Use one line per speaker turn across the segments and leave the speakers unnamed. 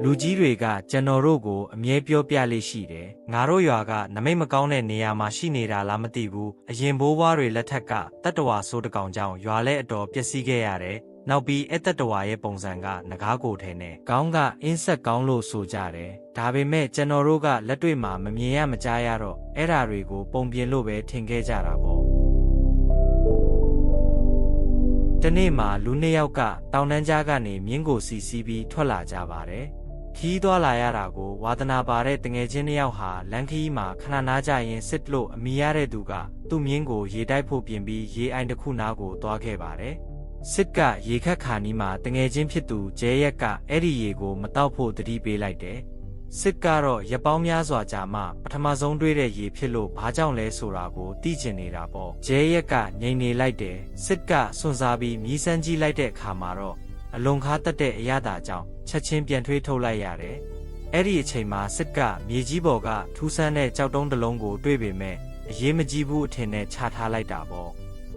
လူကြီးတွေကကျွန်တော်တို့ကိုအမြဲပြောပြလေးရှိတယ်ငါတို့ရွာကနမိတ်မကောင်းတဲ့နေရာမှာရှိနေတာလားမသိဘူးအရင်ဘိုးဘွားတွေလက်ထက်ကတတ္တဝါဆိုးတကောင်ကြောင့်ရွာလဲအတော်ပျက်စီးခဲ့ရတယ်နောက်ပြီးအဲ့တတ္တဝါရဲ့ပုံစံကငကားကိုထဲနဲ့ကောင်းကအင်းဆက်ကောင်းလို့ဆိုကြတယ်ဒါပေမဲ့ကျွန်တော်တို့ကလက်တွေ့မှာမမြင်ရမကြားရတော့အဲ့ဓာတွေကိုပုံပြင်လို့ပဲထင်ခဲ့ကြတာပေါ့တနေ့မှာလူနှစ်ယောက်ကတောင်တန်းကြားကနေမြင်းကိုစီးပြီးထွက်လာကြပါတယ်ခီးသွားလာရတာကိုဝါသနာပါတဲ့တငယ်ချင်းနှစ်ယောက်ဟာလမ်းခီးမှာခဏနားကြရင်စစ်လို့အမိရတဲ့သူကသူ့မြင်းကိုရေတိုက်ဖို့ပြင်ပြီးရေအိုင်တစ်ခုနားကိုသွားခဲ့ပါတယ်စစ်ကရေခတ်ခါနီးမှာတငယ်ချင်းဖြစ်သူကျဲရက်ကအဲ့ဒီရေကိုမတောက်ဖို့တတိပေးလိုက်တယ်စစ်ကတော့ရပောင်းများစွာကြာမှပထမဆုံးတွေ့တဲ့ရေဖြစ်လို့ဘာကြောင့်လဲဆိုတာကိုသိချင်နေတာပေါ့ကျဲရက်ကငြိမ်နေလိုက်တယ်စစ်ကစွန့်စားပြီးမြည်စမ်းကြည့်လိုက်တဲ့အခါမှာတော့အလွန်ခါတက်တဲ့အရာသာကြောင့်ချက်ချင်းပြန်ထွေးထုတ်လိုက်ရတယ်အဲ့ဒီအချိန်မှာစစ်ကမြေကြီးပေါ်ကထူးဆန်းတဲ့ကြောက်တုံးတစ်လုံးကိုတွေ့ပေမဲ့အရေးမကြီးဘူးအထင်နဲ့ချထားလိုက်တာပေါ့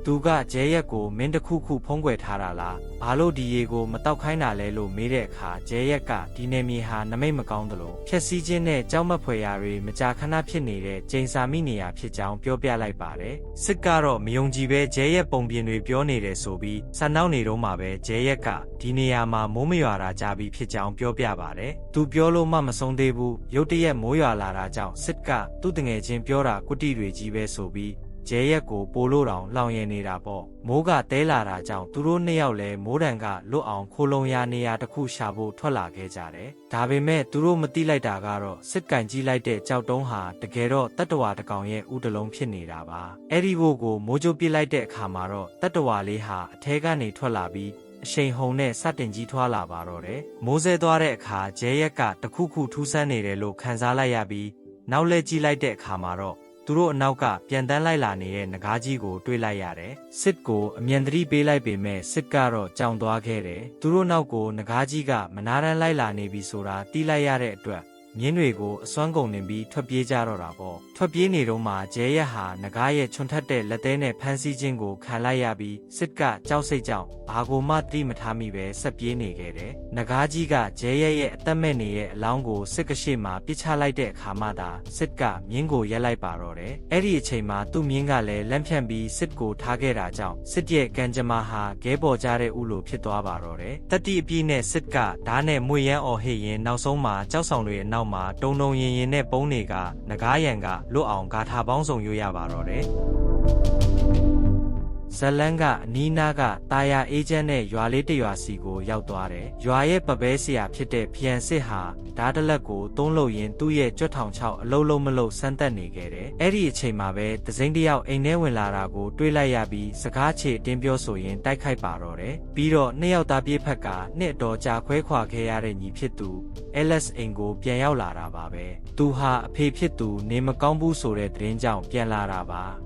သူကကျဲရက်ကိုမင်းတစ်ခုခုဖုံးကွယ်ထားတာလားဘာလို့ဒီရေကိုမတောက်ခိုင်းတာလဲလို့မေးတဲ့အခါကျဲရက်ကဒီနေမြေဟာနမိတ်မကောင်းသလိုဖြက်စီးခြင်းနဲ့ကြောက်မက်ဖွယ်ရာတွေမကြာခဏဖြစ်နေတဲ့ကျိန်စာမိနေရာဖြစ်ကြောင်းပြောပြလိုက်ပါတယ်စစ်ကတော့မယုံကြည်ပဲကျဲရက်ပုံပြင်တွေပြောနေတယ်ဆိုပြီးဆန်နောက်နေတော့မှပဲကျဲရက်ကဒီနေရာမှာမိုးမရွာတာကြာပြီဖြစ်ကြောင်းပြောပြပါတယ်သူပြောလို့မှမဆုံးသေးဘူးရုတ်တရက်မိုးရွာလာတာကြောင့်စစ်ကသူ့တငယ်ချင်းပြောတာကုတိတွေကြီးပဲဆိုပြီးကျဲရက်ကိုပိုလို့တောင်လောင်ရနေတာပေါ့မိုးကတဲလာတာကြောင့်သူတို့နှစ်ယောက်လည်းမိုးတံကလွတ်အောင်ခိုးလုံရနေရတစ်ခုရှာဖို့ထွက်လာခဲ့ကြတယ်ဒါပေမဲ့သူတို့မသိလိုက်တာကတော့စစ်ကင်ကြီးလိုက်တဲ့ကြောက်တုံးဟာတကယ်တော့တတ္တဝါတစ်ကောင်ရဲ့ဥတလုံးဖြစ်နေတာပါအဲ့ဒီဘို့ကိုမိုးကြိုးပစ်လိုက်တဲ့အခါမှာတော့တတ္တဝါလေးဟာအထဲကနေထွက်လာပြီးအရှိန်ဟုန်နဲ့စတင်ကြီးထွားလာပါတော့တယ်မိုးဆဲသွားတဲ့အခါကျဲရက်ကတခုခုထူးဆန်းနေတယ်လို့ခံစားလိုက်ရပြီးနောက်လဲကြည့်လိုက်တဲ့အခါမှာတော့သူတို့အနောက်ကပြန်တန်းလိုက်လာနေတဲ့ငကားကြီးကိုတွေ့လိုက်ရတယ်စစ်ကိုအမြန်သတိပေးလိုက်ပေမဲ့စစ်ကတော့ကြောင်သွားခဲ့တယ်သူတို့နောက်ကိုငကားကြီးကမနာတမ်းလိုက်လာနေပြီဆိုတာတီးလိုက်ရတဲ့အတွက်မြင်းတွေကိုအစွမ်းကုန်နေပြီးထွက်ပြေးကြတော့တာပေါ့ထွက်ပြေးနေတော့မှကျဲရက်ဟာငကားရဲ့ချွန်ထက်တဲ့လက်သေးနဲ့ဖမ်းဆီးခြင်းကိုခံလိုက်ရပြီးစစ်ကကြောက်စိတ်ကြောင့်ဘာကိုမှတိမထားမိပဲဆက်ပြေးနေခဲ့တယ်ငကားကြီးကကျဲရက်ရဲ့အသက်မဲ့နေရဲ့အလောင်းကိုစစ်ကရှိမှပစ်ချလိုက်တဲ့အခါမှသာစစ်ကမြင်းကိုရက်လိုက်ပါတော့တယ်အဲ့ဒီအချိန်မှာသူ့မြင်းကလည်းလန့်ဖြန့်ပြီးစစ်ကိုထားခဲ့တာကြောင့်စစ်ရဲ့ကံကြမ္မာဟာခဲပေါ်ကြတဲ့ဥလိုဖြစ်သွားပါတော့တယ်တတိအပြည့်နဲ့စစ်ကဓာတ်နဲ့မွေရမ်းအော်ဟစ်ရင်နောက်ဆုံးမှာကြောက်ဆောင်တွေအနောက်မှာတုံရင်ရင်နဲ့ပုံးတွေကငကားရံကလွတ်အောင်ဂါထာပေါင်းစုံရွရပါတော့တယ်ဇလန်းကအနီးနားကတာယာအေဂျင့်နဲ့ရွာလေးတရွာစီကိုရောက်သွားတယ်။ရွာရဲ့ပပဲဆရာဖြစ်တဲ့ဖျန်စစ်ဟာဓာတ်တလက်ကိုသုံးလို့ရင်သူ့ရဲ့ကြွထောင်ချောက်အလုံးလုံးမလုံးစမ်းတက်နေခဲ့တယ်။အဲ့ဒီအချိန်မှာပဲတစိမ့်တယောက်အိမ်ထဲဝင်လာတာကိုတွေးလိုက်ရပြီးစကားချေတင်းပြောဆိုရင်တိုက်ခိုက်ပါတော့တယ်။ပြီးတော့နှစ်ယောက်သားပြေးဖက်ကနှစ်တော်ကြာခွဲခွာခဲ့ရတဲ့ညီဖြစ်သူLS အိမ်ကိုပြန်ရောက်လာတာပါပဲ။သူဟာအဖေဖြစ်သူနေမကောင်းဘူးဆိုတဲ့သတင်းကြောင့်ပြန်လာတာပါ။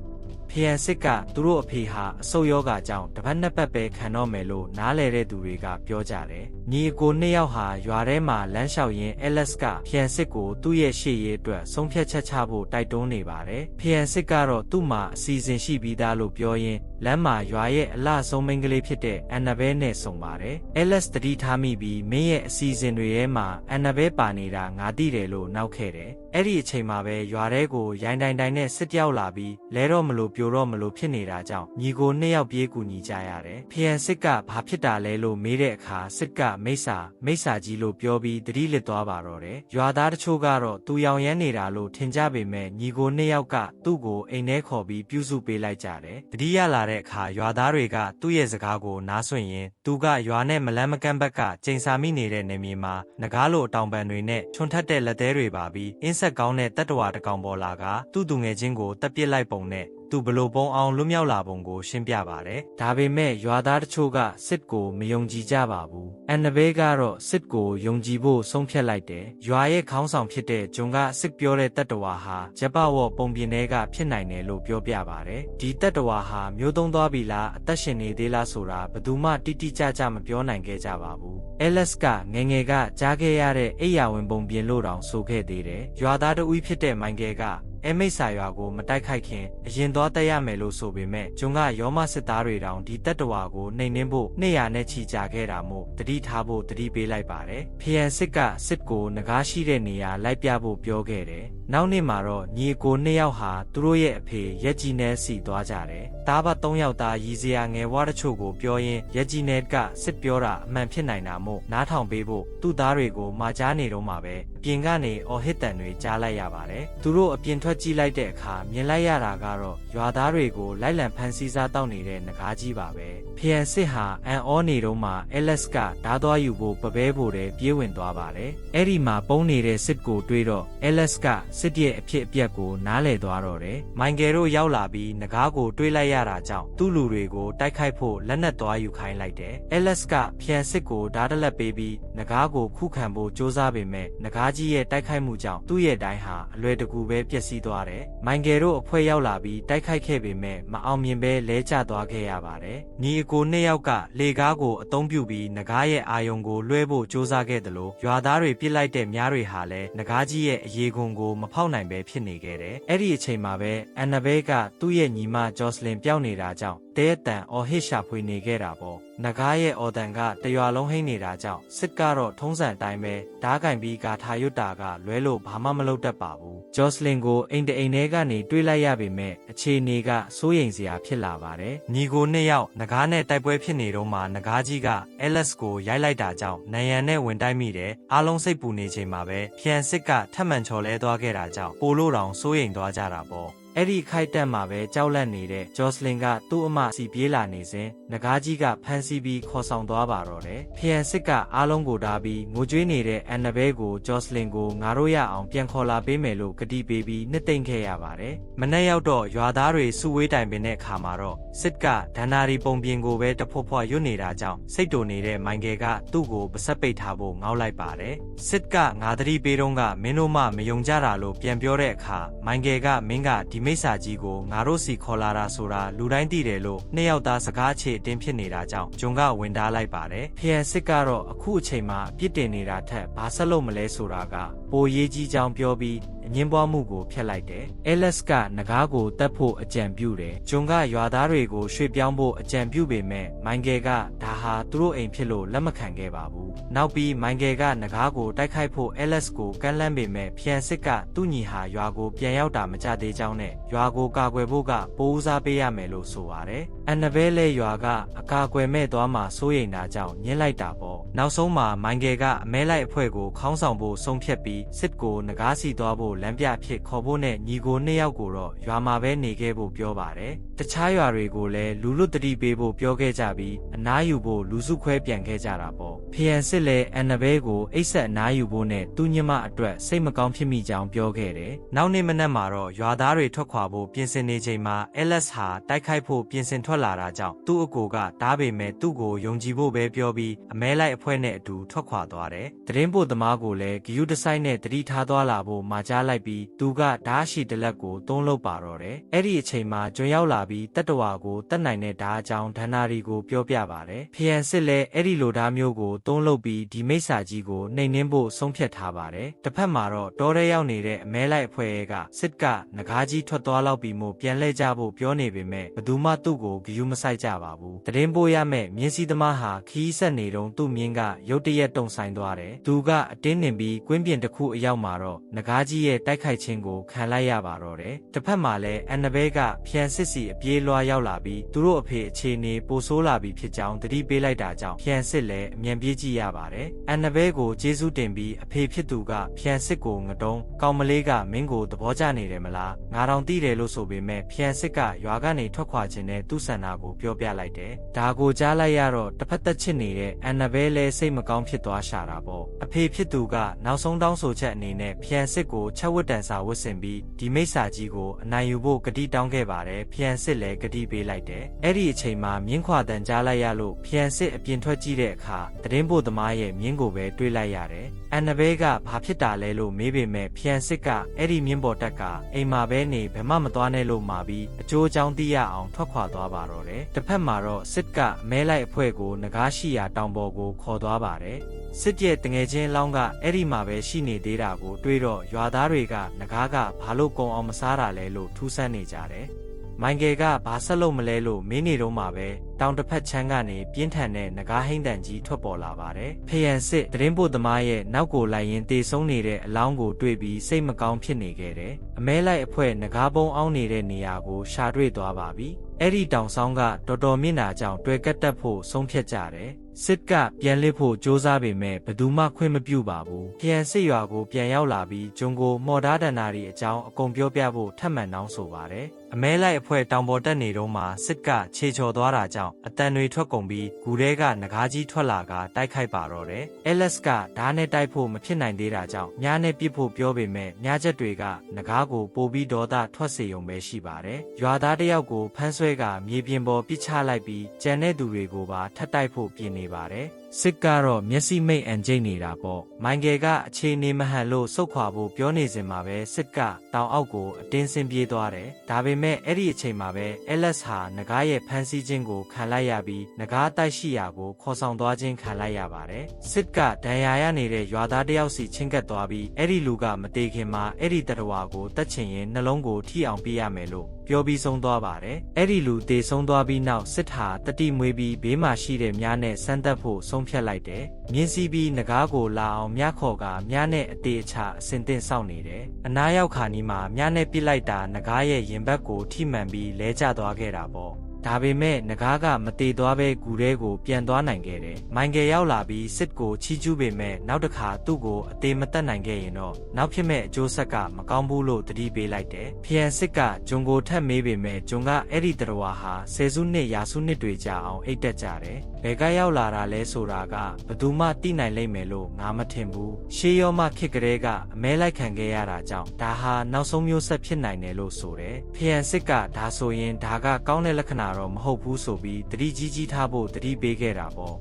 ဖျန်စစ်ကသူတို့အဖေဟာအဆုတ်ယောဂါကြောင့်တစ်ပတ်နှစ်ပတ်ပဲခံတော့မယ်လို့နားလဲတဲ့သူတွေကပြောကြတယ်။ညီအကိုနှစ်ယောက်ဟာရွာထဲမှာလမ်းလျှောက်ရင်း LS ကဖျန်စစ်ကိုသူ့ရဲ့ရှေ့ရေးအတွက်ဆုံးဖြတ်ချက်ချဖို့တိုက်တွန်းနေပါတယ်။ဖျန်စစ်ကတော့သူ့မှာအစီအစဉ်ရှိပြီးသားလို့ပြောရင်းလမ်းမှာရွာရဲ့အလှဆုံးမိန်းကလေးဖြစ်တဲ့ Annabelle နဲ့ဆုံပါတယ်။ LS တတိထားမိပြီးမင်းရဲ့အစီအစဉ်တွေထဲမှာ Annabelle ပါနေတာငါသိတယ်လို့နောက်ခဲ့တယ်။အဲ့ဒီအချိန်မှာပဲရွာထဲကိုရိုင်းတိုင်နဲ့စစ်ကြောက်လာပြီးလဲတော့မလို့ပြိုတော့မလို့ဖြစ်နေတာကြောင့်ညီကိုနှစ်ယောက်ပြေးကူညီကြရတယ်။ဖျန်စစ်ကဘာဖြစ်တာလဲလို့မေးတဲ့အခါစစ်ကမိစ္ဆာကြီးလို့ပြောပြီးတတိလစ်သွားပါတော့တယ်။ရွာသားတချို့ကတော့သူရောင်ရမ်းနေတာလို့ထင်ကြပေမဲ့ညီကိုနှစ်ယောက်ကသူ့ကိုအိမ်ထဲခေါ်ပြီးပြုစုပေးလိုက်ကြတယ်။တတိရလာတဲ့အခါရွာသားတွေကသူ့ရဲ့စကားကိုနားဆွင့်ရင်သူကရွာနဲ့မလန်းမကန့်ဘက်ကကျိန်စာမိနေတဲ့နေမြေမှာငကားလိုအတောင်ပံတွေနဲ့ချွန်ထက်တဲ့လက်သေးတွေပါပြီးအင်းဆက်ကောင်းတဲ့တတ္တဝါတစ်ကောင်ပေါ်လာကသူ့သူငယ်ချင်းကိုတပ်ပစ်လိုက်ပုံနဲ့သူဘလို့ပုံအောင်လွတ်မြောက်လာပုံကိုရှင်းပြပါတယ်။ဒါပေမဲ့ရွာသားတချို့ကစစ်ကိုမယုံကြည်ကြပါဘူး။ Annabelleကတော့စစ်ကိုယုံကြည်ဖို့ဆုံးဖြတ်လိုက်တယ်။ရွာရဲ့ခေါင်းဆောင်ဖြစ်တဲ့ဂျွန်ကစစ်ပြောတဲ့တတ္တဝါဟာဂျပဝေါ်ပုံပြင်တွေကဖြစ်နိုင်တယ်လို့ပြောပြပါတယ်။ဒီတတ္တဝါဟာမျိုးသုံးသွားပြီလားအသက်ရှင်နေသေးလားဆိုတာဘယ်သူမှတိတိကျကျမပြောနိုင်ခဲ့ကြပါဘူး။ LS ကငယ်ငယ်ကကြားခဲ့ရတဲ့အိယာဝင်ပုံပြင်လို့တောင်ဆိုခဲ့သေးတယ်။ရွာသားတဦးဖြစ်တဲ့မိုင်ကယ်က အဲမိတ်ဆာရွာကိုမတိုက်ခိုက်ခင်အရင်သွားတက်ရမယ်လို့ဆိုပေမဲ့ဂျွန်ကရောမစစ်သားတွေတောင်ဒီတပ်တော်ကိုနှိမ်နင်းဖို့200နဲ့ချီကြခဲ့တာမို့တတိထားဖို့တတိပေးလိုက်ပါတယ်ဖျန်စစ်ကစစ်ကိုငကားရှိတဲ့နေရာလိုက်ပြဖို့ပြောခဲ့တယ်နောက်နေ့မှာတော့ညီကို2ယောက်ဟာသူတို့ရဲ့အဖေရက်ကြီးနဲ့စီသွားကြတယ်တားဘ3ယောက်သားရီစရာငယ်ဝါတချို့ကိုပြောရင်းရက်ကြီးနဲ့ကစစ်ပြောတာအမှန်ဖြစ်နိုင်တာမို့နားထောင်ပေးဖို့သူ့သားတွေကိုမှာကြားနေတော့မှာပဲအပြင်ကနေအော်ဟစ်တန်တွေကြားလိုက်ရပါတယ်သူတို့အပြင်ထွက်ကြည့်လိုက်တဲ့အခါမြင်လိုက်ရတာကတော့ရွာသားတွေကိုလိုက်လံဖမ်းဆီးစားတောက်နေတဲ့ငကားကြီးပါပဲဖျန်စစ်ဟာအန်အောနေတော့မှအဲလက်စ်ကဓားသွားယူဖို့ပပဲဖို့တဲ့ပြေးဝင်သွားပါတယ်အဲ့ဒီမှာပုံနေတဲ့စစ်ကိုတွေးတော့အဲလက်စ်ကစစ်ရဲ့အဖြစ်အပျက်ကိုနားလည်သွားတော့တယ်မိုင်ကယ်တို့ရောက်လာပြီးငကားကိုတွေးလိုက်ရတာကြောင့်သူ့လူတွေကိုတိုက်ခိုက်ဖို့လက်နက်သွားယူခိုင်းလိုက်တယ်အဲလက်စ်ကဖျန်စစ်ကိုဓားတလက်ပေးပြီးငကားကိုခုခံဖို့စ조사ပေမဲ့ငကားကြီးရဲ့တိုက်ခိုက်မှုကြောင့်သူ့ရဲ့တိုင်းဟာအလွယ်တကူပဲပျက်စီးသွားတယ်မိုင်ကယ်တို့အဖွဲ့ရောက်လာပြီးတိုက်ခိုက်ခဲ့ပေမဲ့မအောင်မြင်ပဲလဲကျသွားခဲ့ရပါတယ်ညီအကို2ယောက်ကလေကားကိုအသုံးပြုပြီးငကားရဲ့အာယုံကိုလွှဲဖို့စ조사ခဲ့တယ်လို့ရွာသားတွေပြစ်လိုက်တဲ့မြားတွေဟာလည်းငကားကြီးရဲ့အရေးခွန်ကိုမဖောက်နိုင်ပဲဖြစ်နေခဲ့တယ်အဲ့ဒီအချိန်မှာပဲအန်နဘဲကသူ့ရဲ့ညီမဂျော့စလင်ပျောက်နေတာကြောင့်တဲအတန်အော်ဟစ်ရှာဖွေနေခဲ့တာပေါ့နဂါးရဲ့အော်တန်ကတရွာလုံးဟိမ့်နေတာကြောင့်စစ်ကတော့ထုံးစံအတိုင်းပဲဓားကင်ပြီးဂါထာရွတ်တာကလွဲလို့ဘာမှမလုပ်တတ်ပါဘူးဂျော့စလင်ကိုအိမ်တအိမ်ထဲကနေတွေးလိုက်ရပေမဲ့အခြေအနေကစိုးရိမ်စရာဖြစ်လာပါတယ်ညီကို2ယောက်နဂါးနဲ့တိုက်ပွဲဖြစ်နေတော့မှနဂါးကြီးကအဲလက်စ်ကိုရိုက်လိုက်တာကြောင့်နယံနဲ့ဝင်တိုက်မိတယ်အားလုံးစိတ်ပူနေချိန်မှာပဲဖျန်စစ်ကထပ်မံချော်လဲသွားခဲ့တာကြောင့်ပိုလို့တောင်စိုးရိမ်သွားကြတာပေါ့အဲ့ဒီခိုက်တက်မှာပဲကြောက်လန့်နေတဲ့ဂျော့စလင်ကသူ့အမစီပြေးလာနေစဉ်နဂါးကြီးကဖမ်းဆီးပြီးခေါ်ဆောင်သွားပါတော့တယ်ဖျန်စစ်ကအားလုံးကိုဓာပြီးငိုကြွေးနေတဲ့အန်နဘဲကိုဂျော့စလင်ကိုငါတို့ရအောင်ပြန်ခေါ်လာပေးမယ်လို့ကတိပေးပြီးနှစ်သိမ့်ခဲ့ရပါတယ်မနေ့ရောက်တော့ရွာသားတွေစုဝေးတိုင်ပင်တဲ့အခါမှာတော့စစ်ကဒန္နာရီပုံပြင်ကိုပဲတဖွဖွရွတ်နေတာကြောင့်စိတ်တူနေတဲ့မိုင်ကယ်ကသူ့ကိုပါဆက်ပိတ်ထားဖို့ငေါက်လိုက်ပါတယ်စစ်ကငါသတိပေးတော့ကမင်းတို့မှမယုံကြတာလို့ပြန်ပြောတဲ့အခါမိုင်ကယ်ကမင်းကဒီမိစ္ဆာကြီးကိုငါတို့စီခေါ်လာတာဆိုတာလူတိုင်းသိတယ်လို့2ယောက်သားစကားအခြေအတင်းဖြစ်နေတာကြောင့်ဂျွန်ကဝင်တားလိုက်ပါတယ်ဖျန်စစ်ကတော့အခုအချိန်မှာအပြစ်တင်နေတာထက်ဘာဆက်လို့မလဲဆိုတာကပိုရေးကြီးကြောင်းပြောပြီးအငင်းပွားမှုကိုဖျက်လိုက်တယ်အဲလက်စ်ကနဂါးကိုတတ်ဖို့အကြံပြုတယ်ဂျွန်ကရွာသားတွေကိုရွှေ့ပြောင်းဖို့အကြံပြုပေမဲ့မိုင်ကယ်ကဒါဟာသူတို့အိမ်ဖြစ်လို့လက်မခံခဲ့ပါဘူးနောက်ပြီးမိုင်ကယ်ကနဂါးကိုတိုက်ခိုက်ဖို့အဲလက်စ်ကိုကန့်လန့်ပေမဲ့ဖျန်စစ်ကသူ့ညီဟာရွာကိုပြန်ရောက်တာမကြသေးကြောင်းနဲ့ရွာကိုကာကွယ်ဖို့ကပိုးဦးစားပေးရမယ်လို့ဆိုပါတယ်အန်နဘဲလဲရွာကအကာအကွယ်မဲ့သွားမှစိုးရိမ်တာကြောင့်ညှင်းလိုက်တာပေါ့နောက်ဆုံးမှာမိုင်ကယ်ကအမဲလိုက်အဖွဲ့ကိုခေါင်းဆောင်ဖို့ဆုံးဖြတ်ပြီးစစ်ကိုနဂါးစီသွားဖို့လမ်းပြဖြစ်ခေါ်ဖို့နဲ့ညီကို2ယောက်ကိုတော့ရွာမှာပဲနေခဲ့ဖို့ပြောပါတယ်တခြားရွာတွေကိုလည်းလူလွတ်တတိပေးဖို့ပြောခဲ့ကြပြီးအနားယူဖို့လူစုခွဲပြန်ခဲ့ကြတာပေါ့ဖျန်စစ်လည်းအန်နဘဲကိုအိတ်ဆက်အနားယူဖို့နဲ့သူ့ညီမအတွက်စိတ်မကောင်းဖြစ်မိကြောင်းပြောခဲ့တယ်နောက်နေ့မနက်မှာတော့ရွာသားတွေထွက်ခွာဖို့ပြင်ဆင်နေချိန်မှာအဲလက်စ်ဟာတိုက်ခိုက်ဖို့ပြင်ဆင်ထွက်လာတာကြောင့်သူ့အကိုကတားပေမဲ့သူ့ကိုယုံကြည်ဖို့ပဲပြောပြီးအမဲလိုက်အဖွဲ့နဲ့အတူထွက်ခွာသွားတယ်သတင်းပို့သမားကိုလည်းဂယုတစိုက်နဲ့တတိထားသွားလာဖို့မှာကြားလိုက်ပြီးသူကဓားရှိတလက်ကိုသုံးလုပ်ပါတော့တယ်အဲ့ဒီအချိန်မှာကျွန်းရောက်လာပြီးတတ္တဝါကိုတတ်နိုင်တဲ့ဓားအကြောင်းဒန္နာရီကိုပြောပြပါတယ်ဖျန်စစ်လည်းအဲ့ဒီလိုဓားမျိုးကိုသုံးလုပ်ပြီးဒီမိစ္ဆာကြီးကိုနှိမ်နင်းဖို့ဆုံးဖြတ်ထားပါတယ်တစ်ဖက်မှာတော့တောထဲရောက်နေတဲ့အမဲလိုက်အဖွဲ့ကစစ်ကနဂါးကြီးထွက်သွားလောက်ပြီးမှပြန်လှည့်ကြဖို့ပြောနေပေမဲ့ဘယ်သူမှသူ့ကိုဂယုမစိုက်ကြပါဘူးသတင်းပို့ရမဲ့မြင်းစည်းသမားဟာခီးဆက်နေတုန်းသူ့မြင်းကရုတ်တရက်တုံဆိုင်သွားတယ်သူကအတင်းနှင်ပြီးကွင်းပြင်တစ်ခုအရောက်မှာတော့နဂါးကြီးရဲ့တိုက်ခိုက်ခြင်းကိုခံလိုက်ရပါတော့တယ်တစ်ဖက်မှာလည်းအန်နဘဲကဖျန်စစ်စီအပြေးလွှားရောက်လာပြီးသူတို့အဖေအခြေအနေပိုဆိုးလာပြီးဖြစ်ကြောင်းသတိပေးလိုက်တာကြောင့်ဖျန်စစ်လည်းအမြန်ပြေးကြည့်ရပါတယ်အန်နဘဲကိုကျေးဇူးတင်ပြီးအဖေဖြစ်သူကဖျန်စစ်ကိုငတုံးကောင်မလေးကမင်းကိုသဘောကျနေတယ်မလားငါတောင်သိတယ်လို့ဆိုပေမဲ့ဖျန်စစ်ကရွာကနေထွက်ခွာခြင်းနဲ့သူ့ဆန္ဒကိုပြောပြလိုက်တယ်ဒါကိုကြားလိုက်ရတော့တစ်ဖက်သက်ချစ်နေတဲ့အန်နဘဲလည်းစိတ်မကောင်းဖြစ်သွားရှာတာပေါ့အဖေဖြစ်သူကနောက်ဆုံးတောင်းဆိုချက်အနေနဲ့ဖျန်စစ်ကိုချက်ဝတ်တန်စာဝတ်ဆင်ပြီးဒီမိစ္ဆာကြီးကိုအနိုင်ယူဖို့ကတိတောင်းခဲ့ပါတယ်ဖျန်စစ်လည်းကတိပေးလိုက်တယ်အဲ့ဒီအချိန်မှာမြင်းခွာတန်ကြားလိုက်ရလို့ဖျန်စစ်အပြင်ထွက်ကြည့်တဲ့အခါသတင်းပို့သမားရဲ့မြင်းကိုပဲတွေ့လိုက်ရတယ်အန်နဘဲကဘာဖြစ်တာလဲလို့မေးပေမဲ့ဖျန်စစ်ကအဲ့ဒီမြင်းပေါ်တက်ကအိမ်မှာပဲနေဘယ်မှမသွားနဲ့လို့မှာပြီးအကျိုးအကြောင်းသိရအောင်ထွက်ခွာသွားပါတော့တယ်တစ်ဖက်မှာတော့စစ်ကအမဲလိုက်အဖွဲ့ကိုနဂါးရှိရာတောင်ပေါ်ကိုခေါ်သွားပါတယ် စစ်ရဲ့တငယ်ချင်းလောင်းကအဲ့ဒီမှာပဲရှိနေသေးတာကိုတွေးတော့ရွာသားတွေကငကားကဘာလို့ကုံအောင်မစားတာလဲလို့ထူးဆန်းနေကြတယ်။မိုင်ကယ်ကဘာဆက်လို့မလဲလို့မင်းနေတော့မှပဲတောင်တစ်ဖက်ချမ်းကနေပြင်းထန်တဲ့ငကားဟိမ့်တန်ကြီးထွက်ပေါ်လာပါတယ်။ဖယံစစ်သတင်းပို့သမားရဲ့နောက်ကိုလိုက်ရင်တေဆုံးနေတဲ့အလောင်းကိုတွေ့ပြီးစိတ်မကောင်းဖြစ်နေခဲ့တယ်။အမဲလိုက်အဖွဲငကားပုံးအောင်နေတဲ့နေရာကိုရှာတွေ့သွားပါပြီ။အဲ့ဒီတောင်ဆောင်ကတော်တော်မြင့်တာကြောင့်တွေ့ကတ်တက်ဖို့ဆုံးဖြတ်ကြတယ်။စစ်ကပြန်လစ်ဖို့ကြိုးစားပေမဲ့ဘယ်သူမှခွင့်မပြုပါဘူး။ဖယံစစ်ရွာကိုပြန်ရောက်လာပြီးဂျုံကိုမော်ဒါဒန်နာရီအကြောင်းအကုန်ပြောပြဖို့ထပ်မံနှောင်းဆိုပါတယ်။အမဲလိုက်အဖွဲတောင်ပေါ်တက်နေတော့မှစစ်ကခြေချော်သွားတာကြောင့်အတန်တွေထွက်ကုန်ပြီးဂူထဲကငကားကြီးထွက်လာကတိုက်ခိုက်ပါတော့တယ်။ LS ကဓာတ်နဲ့တိုက်ဖို့မဖြစ်နိုင်သေးတာကြောင့်မြားနဲ့ပစ်ဖို့ပြောပေမဲ့မြားချက်တွေကငကားကိုပိုပြီးဒေါသထွက်စေုံပဲရှိပါတယ်။ရွာသားတယောက်ကိုဖမ်းဆွဲကမြေပြင်ပေါ်ပစ်ချလိုက်ပြီးကြံတဲ့သူတွေကိုပါထပ်တိုက်ဖို့ပြင်နေပါတယ်။စစ်ကတော့မျက်စိမိတ်အန်ကျိတ်နေတာပေါ့မိုင်ကယ်ကအခြေအနေမဟန်လို့စုတ်ခွာဖို့ပြောနေစဉ်မှာပဲစစ်ကတောင်အောက်ကိုအတင်းဆင်းပြေးသွားတယ်ဒါပေမဲ့အဲ့ဒီအချိန်မှာပဲ LS ဟာငကားရဲ့ဖမ်းဆီးခြင်းကိုခံလိုက်ရပြီးငကားတိုက်ရှိရာကိုခေါ်ဆောင်သွားခြင်းခံလိုက်ရပါတယ်စစ်ကဒဏ်ရာရနေတဲ့ရွာသားတယောက်စီချင်းကပ်သွားပြီးအဲ့ဒီလူကမတေခင်မှာအဲ့ဒီတရဝါကိုတတ်ချင်ရင်နှလုံးကိုထိအောင်ပြရမယ်လို့ပြောပြီးဆုံးသွားပါတယ်အဲ့ဒီလူတေဆုံးသွားပြီးနောက်စစ်ဟာတတိမွေးပြီးဘေးမှာရှိတဲ့မြားနဲ့ဆန်းသက်ဖို့ဆုံးဖြတ်လိုက်တယ်မြင်းစီးပြီးငကားကိုလာအောင်မြခေါ်ကမြားနဲ့အသေးအချအစင်တင်စောင့်နေတယ်အနားရောက်ခါနီးမှာမြားနဲ့ပြစ်လိုက်တာငကားရဲ့ရင်ဘတ်ကိုထိမှန်ပြီးလဲကျသွားခဲ့တာပေါ့ဒါပေမဲ့ငကားကမတေသွားပဲဂူထဲကိုပြန်သွားနိုင်ခဲ့တယ်။မိုင်ကယ်ရောက်လာပြီးစစ်ကိုချီးကျူးပေမဲ့နောက်တစ်ခါသူ့ကိုအသေးမတက်နိုင်ခဲ့ရင်တော့နောက်ဖြစ်မဲ့အကျိုးဆက်ကမကောင်းဘူးလို့သတိပေးလိုက်တယ်။ဖျံစစ်ကဂျုံကိုထပ်မေးပေမဲ့ဂျုံကအဲ့ဒီတရဝါဟာဆယ်စုနှစ်ရာစုနှစ်တွေကြာအောင်အိတ်တက်ကြတယ်။ဘယ်ကရောက်လာတာလဲဆိုတာကဘယ်သူမှသိနိုင်လိမ့်မယ်လို့ငါမထင်ဘူး။ရှေးရောမှခေတ်ကလေးကအမဲလိုက်ခံခဲ့ရတာကြောင့်ဒါဟာနောက်ဆုံးမျိုးဆက်ဖြစ်နိုင်တယ်လို့ဆိုတယ်။ဖျံစစ်ကဒါဆိုရင်ဒါကကောင်းတဲ့လက္ခဏာတော့မဟုတ်ဘူးဆိုပြီးတတိကြီးထားဖို့တတိပေးခဲ့တာပေါ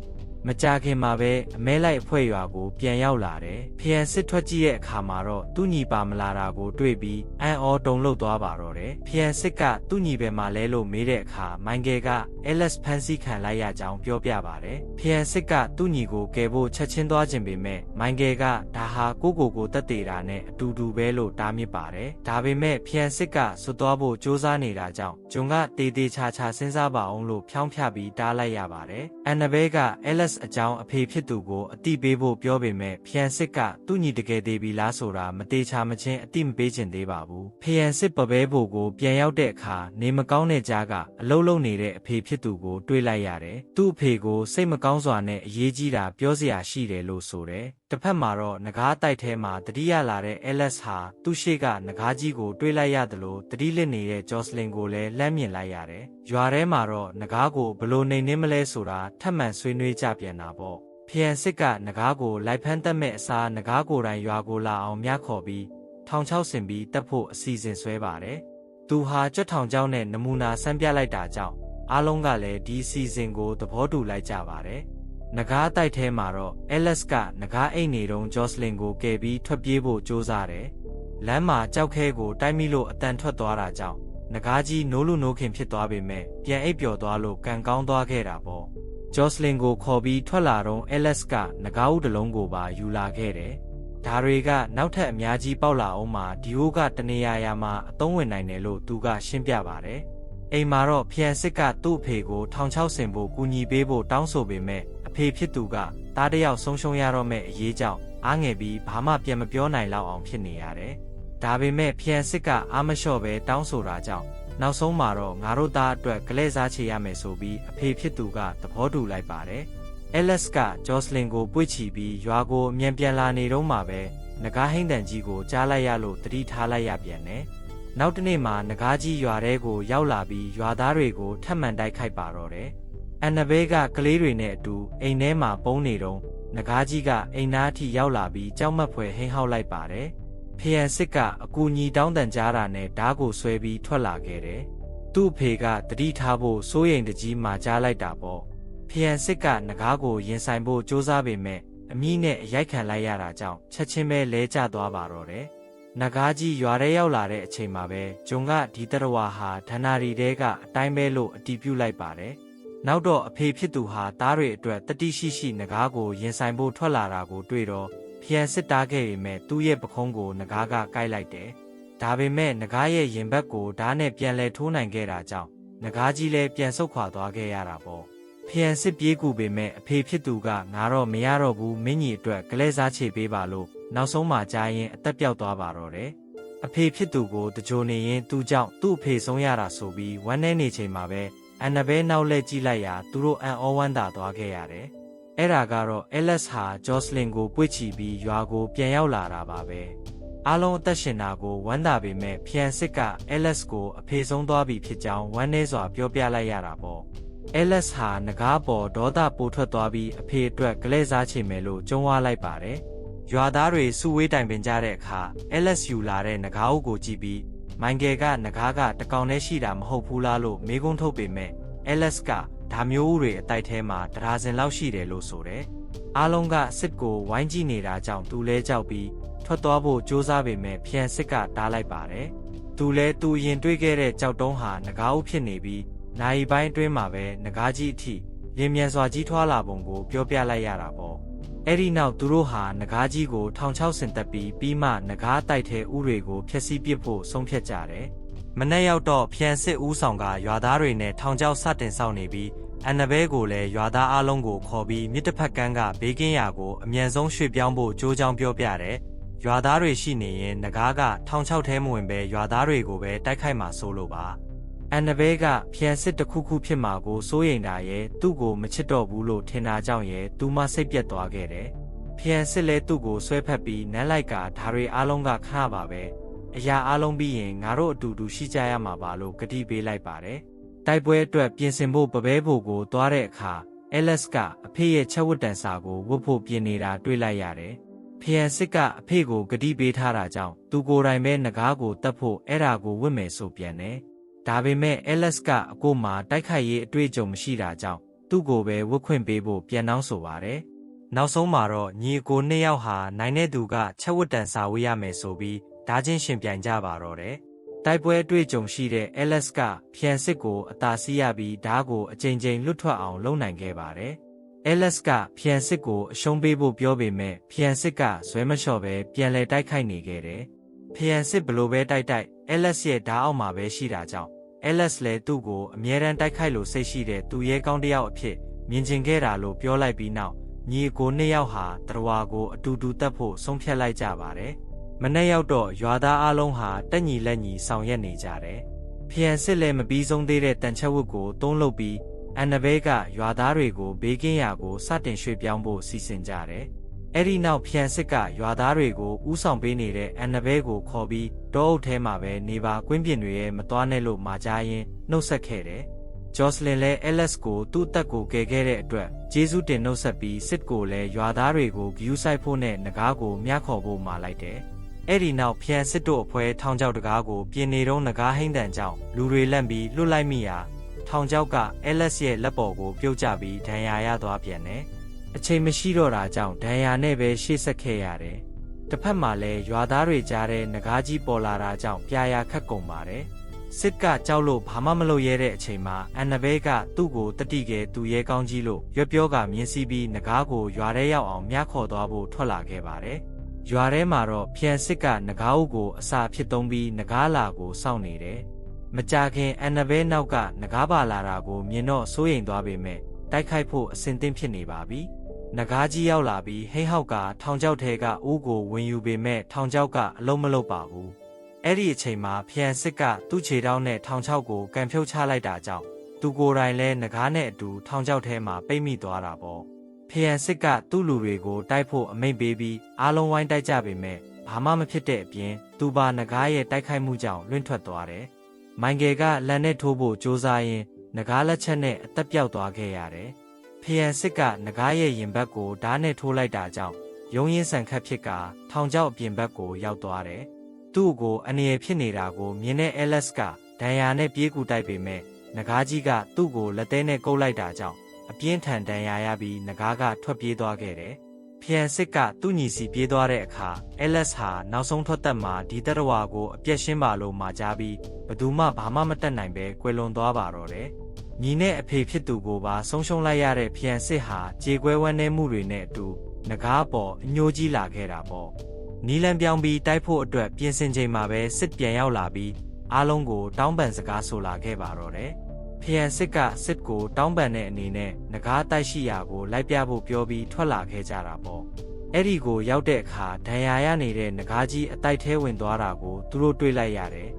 ့မကြခင်မှာပဲအမဲလိုက်အဖွဲ့ရွာကိုပြန်ရောက်လာတယ်ဖျံစစ်ထွက်ကြည့်တဲ့အခါမှာတော့သူ့ညီပါမလာတာကိုတွေ့ပြီးအန်အော်တုန်လှုပ်သွားပါတော့တယ်ဖျံစစ်ကသူ့ညီပဲမှာလဲလို့မေးတဲ့အခါမိုင်ကယ်က LS ဖန်စီခံလိုက်ရကြောင်းပြောပြပါတယ်ဖျံစစ်ကသူ့ညီကိုကယ်ဖို့ချက်ချင်းသွားခြင်းပေမဲ့မိုင်ကယ်ကဒါဟာကိုတက်သေးတာနဲ့အတူတူပဲလို့တားမြစ်ပါတယ်ဒါပေမဲ့ဖျံစစ်ကဆွတ်သွားဖို့စူးစမ်းနေတာကြောင့်ဂျုံကတေးသေးချာချာစဉ်းစားပါအောင်လို့ဖြောင်းဖြပြီးတားလိုက်ရပါတယ်အန်နဘဲက LSအကြောင်းအဖေဖြစ်သူကိုအတိပေးဖို့ပြောပေမဲ့ဖျံစစ်ကသူ့ညီတကယ်သေးပြီလားဆိုတာမသေးချာမချင်းအတိမပေးချင်သေးပါဘူးဖျံစစ်ပပဲဖို့ကိုပြန်ရောက်တဲ့အခါနေမကောင်းတဲ့ကြားကအလုံးလုံးနေတဲ့အဖေဖြစ်သူကိုတွေးလိုက်ရတယ်သူ့အဖေကိုစိတ်မကောင်းစွာနဲ့အရေးကြီးတာပြောစရာရှိတယ်လို့ဆိုတယ်တစ်ဖက်မှာတော့ငကားတိုက်ထဲမှာတတိယလာတဲ့ LS ဟာသူ့ရှေ့ကငကားကြီးကိုတွေးလိုက်ရတယ်လို့တတိလစ်နေတဲ့ဂျော့စလင်ကိုလည်းလှမ်းမြင်လိုက်ရတယ်ရွာထဲမှာတော့ငကားကိုဘလို့နေနေမလဲဆိုတာထပ်မံဆွေးနွေးကြပြန်တာပေါ့ဖျံစစ်ကငကားကိုလိုက်ဖမ်းတက်မဲ့အစားငကားကိုယ်တိုင်ရွာကိုလာအောင်မြခေါ်ပြီးထောင်ချောက်ဆင်ပြီးတက်ဖို့အစီအစဉ်ဆွဲပါတယ်သူဟာကြွက်ထောင်ကျောင်းနဲ့နမူနာဆန်းပြလိုက်တာကြောင့်အားလုံးကလည်းဒီအစီအစဉ်ကိုသဘောတူလိုက်ကြပါတယ်နဂါးတိုက်ထဲမှာတော့ LS ကနဂါးအိတ်နေတုန်းဂျော့စလင်ကိုကယ်ပြီးထွက်ပြေးဖို့ကြိုးစားတယ်လမ်းမှာကြောက်ခဲကိုတိုက်မိလို့အတန်ထွက်သွားတာကြောင့်နဂါးကြီးနိုးလူနိုးခင်ဖြစ်သွားပေမဲ့ပြန်အိပ်ပျော်သွားလို့ကံကောင်းသွားခဲ့တာပေါ့ဂျော့စလင်ကိုခေါ်ပြီးထွက်လာတော့ LS ကနဂါးဦးတစ်လုံးကိုပါယူလာခဲ့တယ်ဒါတွေကနောက်ထပ်အများကြီးပေါက်လာအောင်မှာဒီဟိုကတနေရာမှာအသုံးဝင်နိုင်တယ်လို့သူကရှင်းပြပါတယ်အိမ်မှာတော့ဖျံစစ်ကသူ့အဖေကိုထောင်ချောက်ဆင်ဖို့ကူညီပေးဖို့တောင်းဆိုပေမဲ့အဖေဖြစ်သူကသားတစ်ယောက်ဆုံးရှုံးရတော့မဲ့အရေးကြောင့်အားငယ်ပြီးဘာမှပြန်မပြောနိုင်လောက်အောင်ဖြစ်နေရတယ်။ဒါပေမဲ့ဖျံစစ်ကအားမလျှော့ပဲတောင်းဆိုတာကြောင့်နောက်ဆုံးမှာတော့ငါတို့သားအတွက်ကလဲစားချေရမယ်ဆိုပြီးအဖေဖြစ်သူကသဘောတူလိုက်ပါတယ်။ LS ကဂျော့စလင်ကိုပွေ့ချီပြီးရွာကိုအမြန်ပြန်လာနေတော့မှပဲနဂါးဟိမ့်တန်ကြီးကိုကြားလိုက်ရလို့တတိထားလိုက်ရပြန်တယ်။နောက်တနေ့မှာနဂါးကြီးရွာထဲကိုရောက်လာပြီးရွာသားတွေကိုထပ်မံတိုက်ခိုက်ပါတော့တယ်။အန်နဘဲကကလေးတွေနဲ့အတူအိမ်ထဲမှာပုန်းနေတော့နဂါးကြီးကအိမ်သားအထိရောက်လာပြီးကြောက်မက်ဖွယ်ဟိန်းဟောက်လိုက်ပါတယ်။ဖျံစစ်ကအကူညီတောင်းတန်ကြားတာနဲ့ဓားကိုဆွဲပြီးထွက်လာခဲ့တယ်။သူ့အဖေကတတိထားဖို့စိုးရိမ်တကြီးမှာကြားလိုက်တာပေါ့။ဖျံစစ်ကနဂါးကိုရင်ဆိုင်ဖို့စူးစမ်းပေမဲ့အမိနဲ့အရိုက်ခံလိုက်ရတာကြောင့်ချက်ချင်းပဲလဲကျသွားပါတော့တယ်။နဂါးကြီးရွာထဲရောက်လာတဲ့အချိန်မှာပဲဂျုံကဒီတရဝါဟာဒဏ္ဍာရီတဲကအတိုင်းပဲလို့အတီးပြုတ်လိုက်ပါတယ်။ နောက်တော့အဖေဖြစ်သူဟာသားတွေအတွက်တတိရှိနဂါးကိုရင်ဆိုင်ဖို့ထွက်လာတာကိုတွေ့တော့ဖျံစစ်တားခဲ့ပေမဲ့သူ့ရဲ့ပခုံးကိုနဂါးကကိုက်လိုက်တယ်။ဒါပေမဲ့နဂါးရဲ့ရင်ဘတ်ကိုဓာတ်နဲ့ပြန်လဲထိုးနိုင်ခဲ့တာကြောင့်နဂါးကြီးလည်းပြန်ဆုတ်ခွာသွားခဲ့ရတာပေါ့။ဖျံစစ်ပြေးကူပေမဲ့အဖေဖြစ်သူကငါတော့မရတော့ဘူးမင်းကြီးအတွက်ကလဲစားချေပေးပါလို့နောက်ဆုံးမှကြားရင်အသက်ပြောက်သွားပါတော့တယ်။အဖေဖြစ်သူကိုတကြိုနေရင်သူ့ကြောင့်သူ့အဖေဆုံးရတာဆိုပြီးဝမ်းနေနေချိန်မှာပဲအန်နဘဲနောက်လှည့်ကြည့်လိုက်ရာသူတို့အန်အောဝမ်းသာသွားခဲ့ရတယ်။အဲ့ဒါကတော့အဲလက်စ်ဟာဂျော့စလင်ကိုပွေ့ချီပြီးရွာကိုပြန်ရောက်လာတာပါပဲ။အားလုံးအသက်ရှင်တာကိုဝမ်းသာပေမဲ့ဖျံစစ်ကအဲလက်စ်ကိုအဖေဆုံးသွားပြီဖြစ်ကြောင်းဝမ်းနည်းစွာပြောပြလိုက်ရတာပေါ့။အဲလက်စ်ဟာနဂါးပေါ်ဒေါသပိုထွက်သွားပြီးအဖေအတွက်ကလဲစားချင်မယ်လို့ကြုံဝါလိုက်ပါတယ်။ရွာသားတွေစုဝေးတိုင်ပင်ကြတဲ့အခါအဲလက်စ်ယူလာတဲ့နဂါးအုပ်ကိုကြည့်ပြီးမိုင်ကယ်ကနဂါးကတကောင်နဲ့ရှိတာမဟုတ်ဘူးလားလို့မေးခွန်းထုတ်ပေမဲ့အဲလက်စ်ကဒါမျိုးဦးတွေအတိုက်ထဲမှာတရာစင်လောက်ရှိတယ်လို့ဆိုတယ်။အားလုံးကစစ်ကိုဝိုင်းကြည့်နေတာကြောင့်သူလဲကြောက်ပြီးထွက်သွားဖို့ကြိုးစားပေမဲ့ဖျံစစ်ကတားလိုက်ပါတယ်။သူလဲသူရင်တွေးခဲ့တဲ့ကြောက်တုံးဟာနဂါးဦးဖြစ်နေပြီးနိုင်ပိုင်းအတွင်းမှာပဲနဂါးကြီးအထိရင်မြန်စွာကြီးထွားလာပုံကိုပြောပြလိုက်ရတာပေါ့။အဲ့ဒီနောက်သူတို့ဟာနဂါးကြီးကို1600ဆင်တက်ပြီးမှနဂါးတိုက်ထဲဥတွေကိုဖျက်ဆီးပစ်ဖို့ဆုံးဖြတ်ကြတယ်။မနေ့ရောက်တော့ဖျံစစ်ဦးဆောင်ကရွာသားတွေနဲ့ထောင်ချောက်စတင်ဆောင်နေပြီးအန်နဘဲကိုလည်းရွာသားအလုံးကိုခေါ်ပြီးမြစ်တစ်ဖက်ကမ်းကဘေးကင်းရာကိုအမြန်ဆုံးရွှေ့ပြောင်းဖို့ကြိုးကြောင်းပြောပြတယ်။ရွာသားတွေရှိနေရင်နဂါးကထောင်ချောက်ထဲမဝင်ပဲရွာသားတွေကိုပဲတိုက်ခိုက်မှာဆိုလိုပါ။အန်နဘဲကဖျံစစ်တစ်ခုခုဖြစ်မှာကိုစိုးရိမ်တာရဲ့သူ့ကိုမချစ်တော့ဘူးလို့ထင်တာကြောင့်ရဲ့သူမှစိတ်ပြတ်သွားခဲ့တယ်။ဖျံစစ်လဲသူ့ကိုဆွဲဖက်ပြီးနန်းလိုက်ကဓာတွေအားလုံးကခဏပါပဲ။အရာအားလုံးပြီးရင်ငါတို့အတူတူရှိကြရမှာပါလို့ကတိပေးလိုက်ပါတယ်။တိုက်ပွဲအတွက်ပြင်ဆင်ဖို့ပပဲဖို့ကိုသွားတဲ့အခါအဲလက်စ်ကအဖေရဲ့ချက်ဝတ်တန်စာကိုဝတ်ဖို့ပြင်နေတာတွေ့လိုက်ရတယ်။ဖျံစစ်ကအဖေကိုကတိပေးထားတာကြောင့်သူကိုယ်တိုင်ပဲနဂါးကိုတတ်ဖို့အဲ့ဒါကိုဝတ်မယ်ဆိုပြန်တယ်။ဒါပေမဲ့အဲလက်စ်ကအကိုမှတိုက်ခိုက်ရေးအတွေ့အကြုံမရှိတာကြောင့်သူ့ကိုပဲဝတ်ခွင့်ပေးဖို့ပြန်နှောင်းဆိုပါတယ်။နောက်ဆုံးမှာတော့ညီအကိုနှစ်ယောက်ဟာနိုင်တဲ့သူကချက်ဝတ်တန်စာဝတ်ရမယ်ဆိုပြီးဓာချင်းရှင်ပြိုင်ကြပါတော့တယ်။တိုက်ပွဲအတွေ့အကြုံရှိတဲ့အဲလက်စ်ကဖျံစစ်ကိုအသာစီးရပြီးဓာကိုအကြိမ်ကြိမ်လွတ်ထွက်အောင်လုပ်နိုင်ခဲ့ပါတယ်။အဲလက်စ်ကဖျံစစ်ကိုအရှုံးပေးဖို့ပြောပေမဲ့ဖျံစစ်ကဇွဲမလျှော့ပဲပြန်လဲတိုက်ခိုက်နေခဲ့တယ်။ဖျံစစ်ဘလို့ပဲတိုက်အဲလက်စ်ရဲ့ဓာအောက်မှာပဲရှိတာကြောင့်အဲလက်စ်လည်းသူ့ကိုအမြဲတမ်းတိုက်ခိုက်လို့စိတ်ရှိတဲ့သူရဲကောင်းတစ်ယောက်အဖြစ်မြင်ကျင်ခဲ့တာလို့ပြောလိုက်ပြီးနောက်ညီအကိုနှစ်ယောက်ဟာတရဝါကိုအတူတူတက်ဖို့ဆုံးဖြတ်လိုက်ကြပါတယ်။မနေ့ရောက်တော့ရွာသားအလုံးဟာတက်ညီလက်ညီဆောင်ရွက်နေကြတယ်။ဖျံစစ်လည်းမပြီးဆုံးသေးတဲ့တန်ချက်ဝတ်ကိုသုံးလုပ်ပြီးအန်နဘဲကရွာသားတွေကိုဘေးကင်းရာကိုစတင်ရွှေ့ပြောင်းဖို့စီစဉ်ကြတယ်။အဲ့ဒီနောက်ဖျံစစ်ကရွာသားတွေကိုဥဆောင်ပေးနေတဲ့အန်နဘဲကိုခေါ်ပြီးတောအုပ်ထဲမှာပဲနေပါကွင်းပြင်တွေရဲ့မသွားနဲ့လို့မှာကြားရင်းနှုတ်ဆက်ခဲ့တယ်။ဂျော့စလင်လည်းအဲလက်စ်ကိုသူ့အသက်ကိုကယ်ခဲ့တဲ့အတွက်ကျေးဇူးတင်နှုတ်ဆက်ပြီးစစ်ကိုလည်းရွာသားတွေကိုဂယူးဆိုင်ဖို့နဲ့နဂါးကိုမြှခေါ်ဖို့မှာလိုက်တယ်။အဲ့ဒီနောက်ဖျံစစ်တို့အဖွဲထောင်ချောက်တကားကိုပြင်နေတော့နဂါးဟိမ့်တန်ကြောင့်လူတွေလက်ပြီးလွတ်လိုက်မိရာထောင်ချောက်ကအဲလက်စ်ရဲ့လက်ပေါ်ကိုပြုတ်ကျပြီးဒဏ်ရာရသွားပြန်တယ်။အချိန်မရှိတော့တာကြောင့်ဒဏ်ရာနဲ့ပဲရှေ့ဆက်ခဲ့ရတယ်။တစ်ဖက်မှာလည်းရွာသားတွေကြားတဲ့နဂါးကြီးပေါ်လာတာကြောင့်ပြာရာခတ်ကုန်ပါတယ်။စစ်ကကြောက်လို့ဘာမှမလုပ်ရတဲ့အချိန်မှာအန်နဘဲကသူ့ကိုတတိကဲသူရဲကောင်းကြီးလို့ရွက်ပြောကမြင်းစီးပြီးနဂါးကိုရွာထဲရောက်အောင်မြှခေါ်သွားဖို့ထွက်လာခဲ့ပါတယ်။ရွာထဲမှာတော့ဖျံစစ်ကနဂါးအုပ်ကိုအစာဖြစ်သုံးပြီးနဂါးလာကိုစောင့်နေတယ်။မကြခင်အန်နဘဲနောက်ကနဂါးပါလာတာကိုမြင်တော့စိုးရိမ်သွားပေမဲ့တိုက်ခိုက်ဖို့အဆင်သင့်ဖြစ်နေပါပြီ။နဂါးကြီးရောက်လာပြီးဟိဟောက်ကထောင်ချောက်ထဲကအိုးကိုဝင်ယူပေမဲ့ထောင်ချောက်ကအလုံးမလုံးပါဘူး။အဲ့ဒီအချိန်မှာဖျံစစ်ကသူ့ခြေထောက်နဲ့ထောင်ချောက်ကိုကန်ဖြုတ်ချလိုက်တာကြောင့်သူကိုယ်တိုင်လဲနဂါးနဲ့အတူထောင်ချောက်ထဲမှာပိတ်မိသွားတာပေါ့။ဖျံစစ်ကသူ့လူတွေကိုတိုက်ဖို့အမိန့်ပေးပြီးအားလုံးဝိုင်းတိုက်ကြပေမဲ့ဘာမှမဖြစ်တဲ့အပြင်သူပါနဂါးရဲ့တိုက်ခိုက်မှုကြောင့်လွင့်ထွက်သွားတယ်။မိုင်ကယ်ကလန်နဲ့ထိုးဖို့ကြိုးစားရင်းနဂါးလက်ချက်နဲ့အသက်ပြောက်သွားခဲ့ရတယ်။ဖျံစစ်ကနဂါးရဲ့ရင်ဘတ်ကိုဓာတ်နဲ့ထိုးလိုက်တာကြောင့်ရုံးရင်းဆန်ခတ်ဖြစ်ကထောင်ချောက်အပြင်ဘက်ကိုရောက်သွားတယ်။သူ့ကိုအနေရဖြစ်နေတာကိုမြင်တဲ့အဲလက်စ်ကဒဏ်ရာနဲ့ပြေးကူတိုက်ပေမဲ့နဂါးကြီးကသူ့ကိုလက်သေးနဲ့ကုပ်လိုက်တာကြောင့်အပြင်းထန်ဒဏ်ရာရပြီးနဂါးကထွက်ပြေးသွားခဲ့တယ်။ဖျံစစ်ကသူ့ညီစီပြေးသွားတဲ့အခါအဲလက်စ်ဟာနောက်ဆုံးထွက်သက်မှာဒီတရဝါကိုအပြက်ရှင်းပါလို့မှာကြားပြီးဘသူမှဘာမှမတတ်နိုင်ပဲကွယ်လွန်သွားပါတော့တယ်။ ညီနဲ့အဖေဖြစ်သူကိုပါဆုံးရှုံးလိုက်ရတဲ့ဖျန်စစ်ဟာကြေကွဲဝမ်းနည်းမှုတွေနဲ့အတူငကားပေါ်အညှိုးကြီးလာခဲ့တာပေါ့နီလန်ပြောင်းပြီးတိုက်ဖို့အတွက်ပြင်ဆင်ချိန်မှာပဲစစ်ပြန်ရောက်လာပြီးအားလုံးကိုတောင်းပန်စကားဆိုလာခဲ့ပါတော့တယ်ဖျန်စစ်ကစစ်ကိုတောင်းပန်တဲ့အနေနဲ့ငကားတိုက်ရှိရာကိုလိုက်ပြဖို့ပြောပြီးထွက်လာခဲ့ကြတာပေါ့အဲ့ဒီကိုရောက်တဲ့အခါဒဏ်ရာရနေတဲ့ငကားကြီးအတိုက်ထဲဝင်သွားတာကိုသူတို့တွေ့လိုက်ရတယ်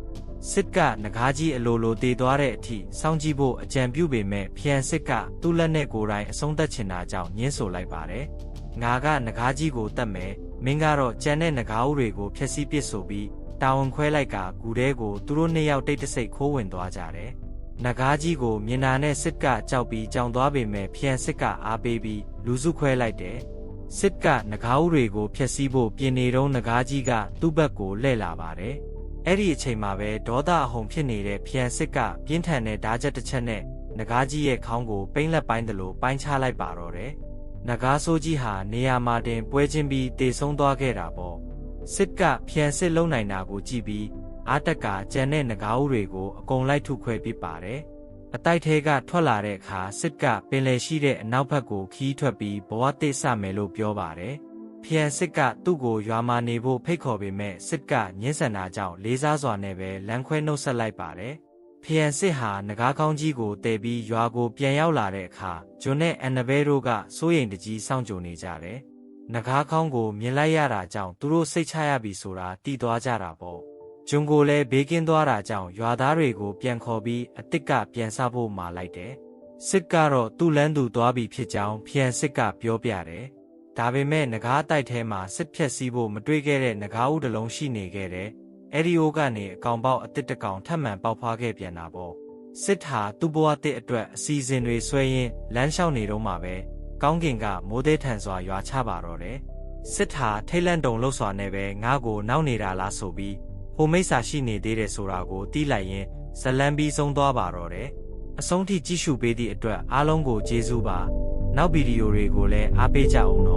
စစ်ကငကားကြီးအလိုလိုတည်သွားတဲ့အထိစောင့်ကြည့်ဖို့အကြံပြုပေမဲ့ဖျန်စစ်ကသူ့လက်နဲ့ကိုယ်တိုင်အဆုံးသတ်ချင်တာကြောင့်ညှင်းဆိုလိုက်ပါတယ်ငါကငကားကြီးကိုတတ်မယ်မင်းကတော့ကြံတဲ့ငကားဦးတွေကိုဖျက်ဆီးပစ်ဆိုပြီးတာဝန်ခွဲလိုက်ကဂူထဲကိုသူတို့နှစ်ယောက်တိတ်တဆိတ်ခိုးဝင်သွားကြတယ်နဂါးကြီးကိုမြင်တာနဲ့စစ်ကကြောက်ပြီးကြောင်သွားပေမဲ့ဖျန်စစ်ကအားပေးပြီးလူစုခွဲလိုက်တယ်စစ်ကနဂါးဦးတွေကိုဖျက်ဆီးဖို့ပြင်နေတော့နဂါးကြီးကသူ့ဘက်ကိုလှည့်လာပါတယ်အဲ့ဒီအချိန်မှာပဲဒေါသအဟုန်ဖြစ်နေတဲ့ဖျန်စစ်ကပြင်းထန်တဲ့ဓာတ်ချက်တစ်ချက်နဲ့နဂါးကြီးရဲ့ခေါင်းကိုပိန်းလက်ပိုင်းသလိုပိုင်းချလိုက်ပါတော့တယ်နဂါးဆိုးကြီးဟာနေရာမှာတင်ပွဲချင်းပြီးတေဆုံးသွားခဲ့တာပေါ့စစ်ကဖျန်စစ်လုံနိုင်တာကိုကြည့်ပြီးအားတက်ကကြံတဲ့နဂါးဦးတွေကိုအကုန်လိုက်ထုခွဲပစ်ပါတယ်အတိုက်ထဲကထွက်လာတဲ့အခါစစ်ကပင်လယ်ရှိတဲ့အနောက်ဘက်ကိုခီးထွက်ပြီးဘဝတိစမယ်လို့ပြောပါတယ်ဖျန်စစ်ကသူ့ကိုရွာမှာနေဖို့ဖိတ်ခေါ်ပေမဲ့စစ်ကညှင်းဆန်တာကြောင့်လေးစားစွာနဲ့ပဲလမ်းခွဲနှုတ်ဆက်လိုက်ပါတယ်ဖျန်စစ်ဟာနဂါးကောင်းကြီးကိုတည်ပြီးရွာကိုပြန်ရောက်လာတဲ့အခါဂျွန်နဲ့အန်နဘဲတို့ကစိုးရိမ်တကြီးစောင့်ကြိုနေကြတယ်နဂါးကောင်းကိုမြင်လိုက်ရတာကြောင့်သူတို့စိတ်ချရပြီဆိုတာတီးသွားကြတာပေါ့ဂျွန်ကိုလည်းဘေးကင်းသွားတာကြောင့်ရွာသားတွေကိုပြန်ခေါ်ပြီးအစ်စ်ကပြန်ဆဖို့မှာလိုက်တယ်စစ်ကတော့သူ့လန်းသူသွားပြီဖြစ်ကြောင်းဖျန်စစ်ကပြောပြတယ်ဒါပေမဲ့နဂါးတိုက်ထဲမှာစစ်ဖြက်စီးဖို့မတွေ့ခဲ့တဲ့နဂါးဦးတစ်လုံးရှိနေခဲ့တယ်အဲ့ဒီအိုကနေအကောင်ပေါက်အစ်စ်တစ်ကောင်ထပ်မံပေါက်ဖွားခဲ့ပြန်တာပေါ့စစ်ဟာသူ့ဘဝတစ်အတွက်အစီအစဉ်တွေဆွဲရင်းလမ်းလျှောက်နေတော့မှပဲကောင်းကင်ကမိုးသေးထန်စွာရွာချပါတော့တယ်စစ်ဟာထိတ်လန့်တုန်လှုပ်စွာနဲ့ပဲငါ့ကိုနောက်နေတာလားဆိုပြီးဟိုမိစ္ဆာရှိနေသေးတယ်ဆိုတာကိုတီးလိုက်ရင်ဇလံပြီးဆုံးသွားပါတော့တယ်အဆုံးထိကြည့်ရှုပေးသည့်အတွက်အားလုံးကိုကျေးဇူးပါနောက်ဗီဒီယိုတွေကိုလည်းအားပေးကြအောင်နော်